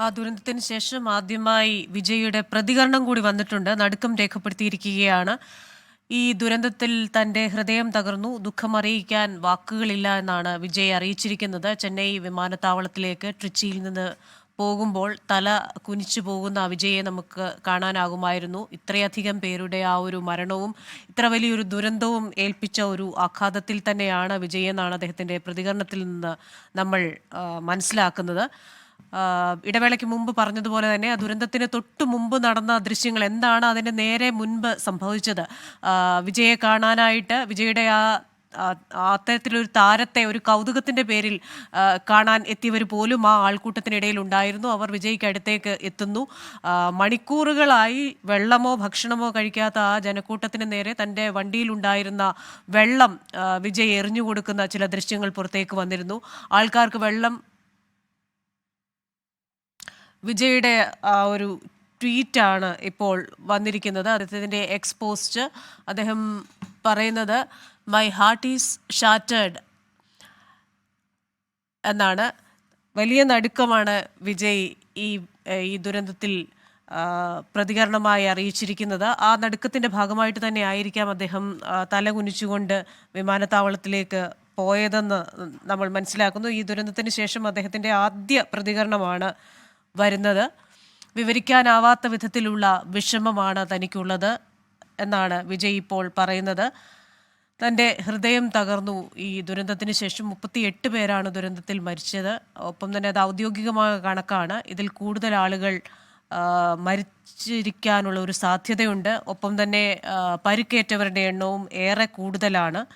ആ ദുരന്തത്തിന് ശേഷം ആദ്യമായി വിജയിയുടെ പ്രതികരണം കൂടി വന്നിട്ടുണ്ട്. നടുക്കം രേഖപ്പെടുത്തിയിരിക്കുകയാണ്. ഈ ദുരന്തത്തിൽ തന്റെ ഹൃദയം തകർന്നു, ദുഃഖമറിയിക്കാൻ വാക്കുകളില്ല എന്നാണ് വിജയ് അറിയിച്ചിരിക്കുന്നത്. ചെന്നൈ വിമാനത്താവളത്തിലേക്ക് ട്രിച്ചിയിൽ നിന്ന് പോകുമ്പോൾ തല കുനിച്ചു പോകുന്ന വിജയെ നമുക്ക് കാണാനാകുമായിരുന്നു. ഇത്രയധികം പേരുടെ ആ ഒരു മരണവും ഇത്ര വലിയൊരു ദുരന്തവും ഏൽപ്പിച്ച ഒരു ആഘാതത്തിൽ തന്നെയാണ് വിജയ് എന്നാണ് അദ്ദേഹത്തിന്റെ പ്രതികരണത്തിൽ നിന്ന് നമ്മൾ മനസ്സിലാക്കുന്നത്. ഇടവേളയ്ക്ക് മുമ്പ് പറഞ്ഞതുപോലെ തന്നെ ആ ദുരന്തത്തിന് തൊട്ടു മുമ്പ് നടന്ന ദൃശ്യങ്ങൾ എന്താണ് അതിന്റെ നേരെ മുൻപ് സംഭവിച്ചത്, വിജയെ കാണാനായിട്ട് വിജയുടെ അത്തരത്തിലൊരു താരത്തെ ഒരു കൗതുകത്തിന്റെ പേരിൽ കാണാൻ എത്തിയവർ പോലും ആ ആൾക്കൂട്ടത്തിനിടയിൽ ഉണ്ടായിരുന്നു. അവർ വിജയ്ക്ക് അടുത്തേക്ക് എത്തുന്നു. മണിക്കൂറുകളായി വെള്ളമോ ഭക്ഷണമോ കഴിക്കാത്ത ആ ജനക്കൂട്ടത്തിന് നേരെ തൻ്റെ വണ്ടിയിലുണ്ടായിരുന്ന വെള്ളം വിജയ് എറിഞ്ഞു കൊടുക്കുന്ന ചില ദൃശ്യങ്ങൾ പുറത്തേക്ക് വന്നിരുന്നു. ആൾക്കാർക്ക് വെള്ളം വിജയുടെ ഒരു ട്വീറ്റാണ് ഇപ്പോൾ വന്നിരിക്കുന്നത്. അദ്ദേഹത്തിൻ്റെ എക്സ് പോസ്റ്റ്. അദ്ദേഹം പറയുന്നത് മൈ ഹാർട്ട് ഈസ് ഷാറ്റേഡ് എന്നാണ്. വലിയ നടുക്കമാണ് വിജയ് ഈ ദുരന്തത്തിൽ പ്രതികരണമായി അറിയിച്ചിരിക്കുന്നത്. ആ നടുക്കത്തിൻ്റെ ഭാഗമായിട്ട് തന്നെ ആയിരിക്കാം അദ്ദേഹം തല കുനിച്ചുകൊണ്ട് വിമാനത്താവളത്തിലേക്ക് പോയതെന്ന് നമ്മൾ മനസ്സിലാക്കുന്നു. ഈ ദുരന്തത്തിന് ശേഷം അദ്ദേഹത്തിൻ്റെ ആദ്യ പ്രതികരണമാണ് വരുന്നത്. വിവരിക്കാനാവാത്ത വിധത്തിലുള്ള വിഷമമാണ് തനിക്കുള്ളത് എന്നാണ് വിജയ് ഇപ്പോൾ പറയുന്നത്. തൻ്റെ ഹൃദയം തകർന്നു. ഈ ദുരന്തത്തിന് ശേഷം 38 പേരാണ് ദുരന്തത്തിൽ മരിച്ചത്. ഒപ്പം തന്നെ അത് ഔദ്യോഗികമായ കണക്കാണ്. ഇതിൽ കൂടുതൽ ആളുകൾ മരിച്ചിരിക്കാനുള്ള ഒരു സാധ്യതയുണ്ട്. ഒപ്പം തന്നെ പരിക്കേറ്റവരുടെ എണ്ണവും ഏറെ കൂടുതലാണ്.